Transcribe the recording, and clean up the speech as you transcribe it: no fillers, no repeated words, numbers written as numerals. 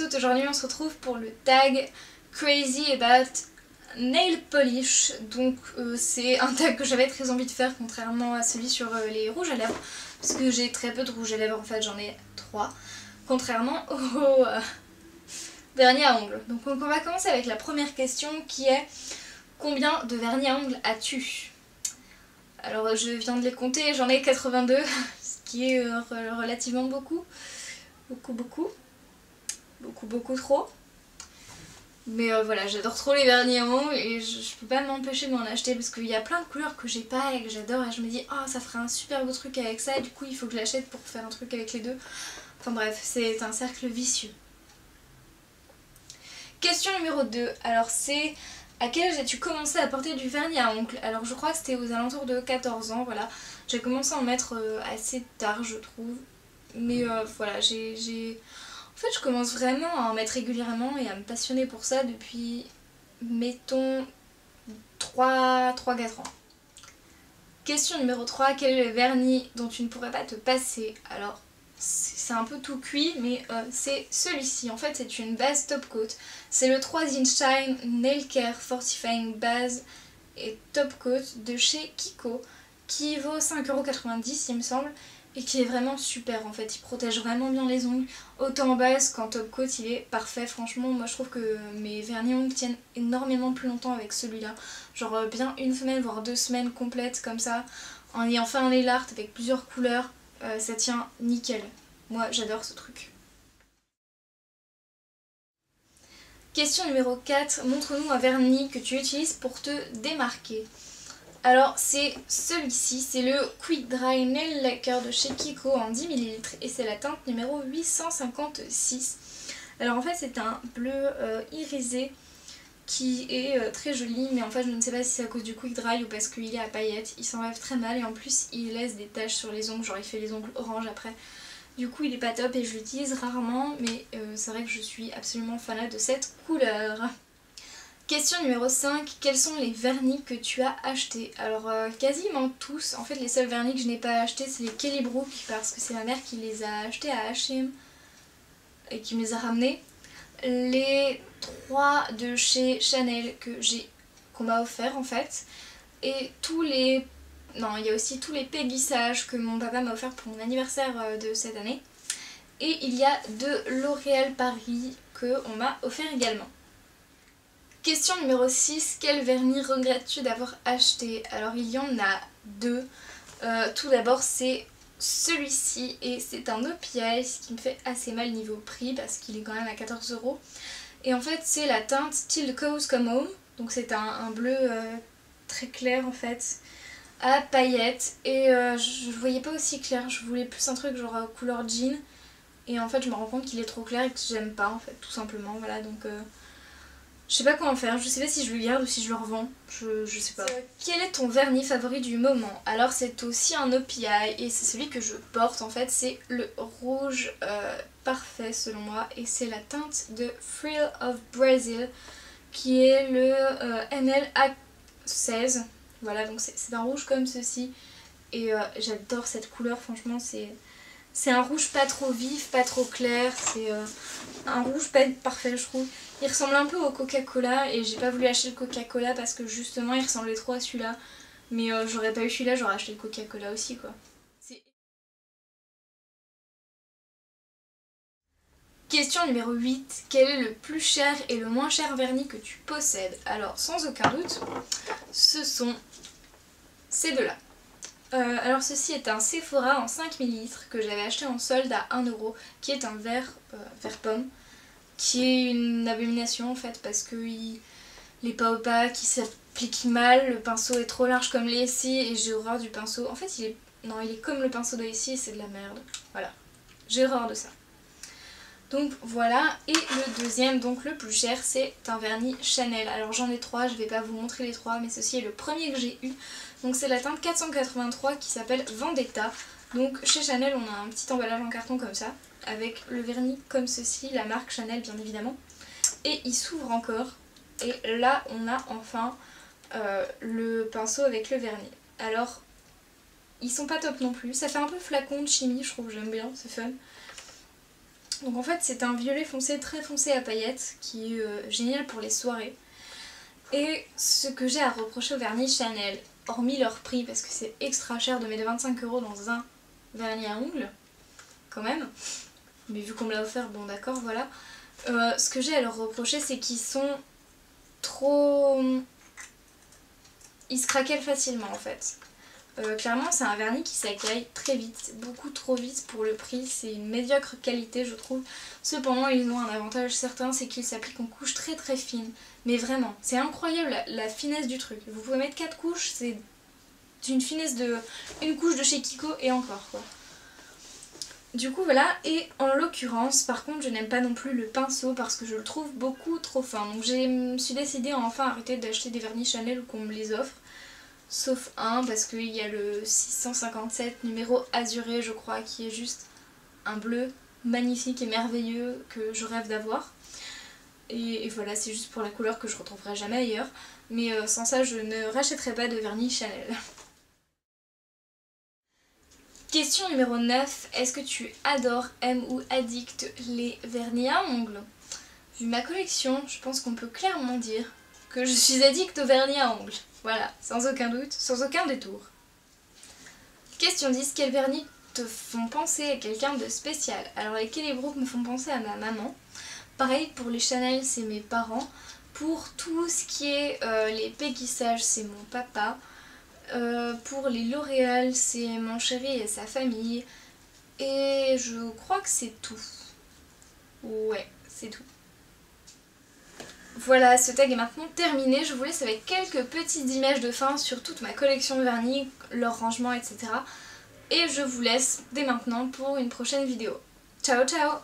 toutes, aujourd'hui on se retrouve pour le tag Crazy About Nail Polish. Donc c'est un tag que j'avais très envie de faire contrairement à celui sur les rouges à lèvres. Parce que j'ai très peu de rouges à lèvres, en fait j'en ai 3. Contrairement au vernis à ongles. Donc on va commencer avec la première question qui est: combien de vernis à ongles as-tu? Alors je viens de les compter, j'en ai 82, ce qui est relativement beaucoup. Beaucoup trop. Mais voilà, j'adore trop les vernis à ongles et je peux pas m'empêcher de m'en acheter parce qu'il y a plein de couleurs que j'ai pas et que j'adore et je me dis oh ça ferait un super beau truc avec ça et du coup il faut que je l'achète pour faire un truc avec les deux. Enfin bref, c'est un cercle vicieux. Question numéro 2, alors c'est: à quel âge as-tu commencé à porter du vernis à ongles? Alors je crois que c'était aux alentours de 14 ans, voilà. J'ai commencé à en mettre assez tard je trouve. Mais voilà, en fait je commence vraiment à en mettre régulièrement et à me passionner pour ça depuis, mettons, 3-4 ans. Question numéro 3, quel est le vernis dont tu ne pourrais pas te passer? Alors c'est un peu tout cuit mais c'est celui-ci. En fait c'est une base top coat. C'est le 3 in Shine Nail Care Fortifying Base et Top Coat de chez Kiko qui vaut 5,90€ il me semble. Et qui est vraiment super en fait, il protège vraiment bien les ongles, autant en base qu'en top coat il est parfait. Franchement moi je trouve que mes vernis ongles tiennent énormément plus longtemps avec celui-là. Genre bien une semaine voire 2 semaines complètes comme ça, en ayant fait un nail art avec plusieurs couleurs, ça tient nickel. Moi j'adore ce truc. Question numéro 4, montre-nous un vernis que tu utilises pour te démarquer. Alors c'est celui-ci, c'est le Quick Dry Nail Lacquer de chez Kiko en 10 ml et c'est la teinte numéro 856. Alors en fait c'est un bleu irisé qui est très joli, mais en fait je ne sais pas si c'est à cause du Quick Dry ou parce qu'il est à paillettes. Il s'enlève très mal et en plus il laisse des taches sur les ongles, genre il fait les ongles orange après. Du coup il est pas top et je l'utilise rarement, mais c'est vrai que je suis absolument fan de cette couleur. Question numéro 5, quels sont les vernis que tu as achetés? Alors quasiment tous, en fait les seuls vernis que je n'ai pas achetés c'est les Kelly Brook parce que c'est ma mère qui les a achetés à H&M et qui me les a ramenés. Les 3 de chez Chanel qu'on m'a offert en fait. Et tous les... non, il y a aussi tous les péguissages que mon papa m'a offert pour mon anniversaire de cette année. Et il y a de L'Oréal Paris qu'on m'a offert également. Question numéro 6, quel vernis regrettes-tu d'avoir acheté? Alors il y en a 2. Tout d'abord c'est celui-ci et c'est un OPI, ce qui me fait assez mal niveau prix parce qu'il est quand même à 14€. Et en fait c'est la teinte Till the Cows Come Home, donc c'est un bleu très clair en fait, à paillettes. Et je le voyais pas aussi clair, je voulais plus un truc genre couleur jean. Et en fait je me rends compte qu'il est trop clair et que j'aime pas en fait, tout simplement, voilà donc... je sais pas quoi en faire, je sais pas si je le garde ou si je le revends, je sais pas. Quel est ton vernis favori du moment? Alors c'est aussi un OPI et c'est celui que je porte en fait, c'est le rouge parfait selon moi et c'est la teinte de Thrill of Brazil qui est le NL-A16. Voilà donc c'est un rouge comme ceci et j'adore cette couleur, franchement c'est un rouge pas trop vif, pas trop clair, c'est un rouge parfait je trouve. Il ressemble un peu au Coca-Cola et j'ai pas voulu acheter le Coca-Cola parce que justement il ressemblait trop à celui-là. Mais j'aurais pas eu celui-là, j'aurais acheté le Coca-Cola aussi quoi. Question numéro 8, quel est le plus cher et le moins cher vernis que tu possèdes? Alors sans aucun doute, ce sont ces deux-là. Alors ceci est un Sephora en 5 ml que j'avais acheté en solde à 1€, qui est un vert pomme, qui est une abomination en fait parce qu'il n'est pas opaque, il s'applique mal, le pinceau est trop large comme les Essie et j'ai horreur du pinceau. En fait il est comme le pinceau de Essie et c'est de la merde. Voilà, j'ai horreur de ça. Donc voilà, et le deuxième, donc le plus cher, c'est un vernis Chanel. Alors j'en ai 3, je vais pas vous montrer les 3, mais ceci est le premier que j'ai eu. Donc c'est la teinte 483 qui s'appelle Vendetta. Donc chez Chanel on a un petit emballage en carton comme ça, avec le vernis comme ceci, la marque Chanel bien évidemment. Et il s'ouvre encore, et là on a enfin le pinceau avec le vernis. Alors ils sont pas top non plus, ça fait un peu flacon de chimie je trouve, j'aime bien, c'est fun. Donc en fait c'est un violet foncé très foncé à paillettes qui est génial pour les soirées. Et ce que j'ai à reprocher au vernis Chanel, hormis leur prix parce que c'est extra cher de mettre 25 € dans un vernis à ongles, quand même, mais vu qu'on me l'a offert, bon d'accord, voilà. Ce que j'ai à leur reprocher c'est qu'ils sont trop... Ils se craquellent facilement en fait. Clairement c'est un vernis qui s'écaille très vite, beaucoup trop vite pour le prix, c'est une médiocre qualité je trouve. Cependant ils ont un avantage certain, c'est qu'ils s'appliquent en couches très très fines. Mais vraiment, c'est incroyable la finesse du truc. Vous pouvez mettre 4 couches, c'est une finesse de... une couche de chez Kiko et encore quoi. Du coup voilà, et en l'occurrence par contre je n'aime pas non plus le pinceau parce que je le trouve beaucoup trop fin. Donc je me suis décidée à enfin arrêter d'acheter des vernis Chanel ou qu'on me les offre. Sauf un parce qu'il y a le 657 numéro azuré je crois qui est juste un bleu magnifique et merveilleux que je rêve d'avoir. Et voilà, c'est juste pour la couleur que je retrouverai jamais ailleurs. Mais sans ça je ne rachèterai pas de vernis Chanel. Question numéro 9. Est-ce que tu adores, aimes ou addictes les vernis à ongles? Vu ma collection, je pense qu'on peut clairement dire que je suis addict aux vernis à ongles. Voilà, sans aucun doute, sans aucun détour. Question 10. Quels vernis te font penser à quelqu'un de spécial? Alors les Kelly-Brook me font penser à ma maman. Pareil pour les Chanel, c'est mes parents. Pour tout ce qui est les péguissages, c'est mon papa. Pour les L'Oréal, c'est mon chéri et sa famille. Et je crois que c'est tout. Ouais, c'est tout. Voilà, ce tag est maintenant terminé. Je vous laisse avec quelques petites images de fin sur toute ma collection de vernis, leur rangement, etc. Et je vous laisse dès maintenant pour une prochaine vidéo. Ciao ciao!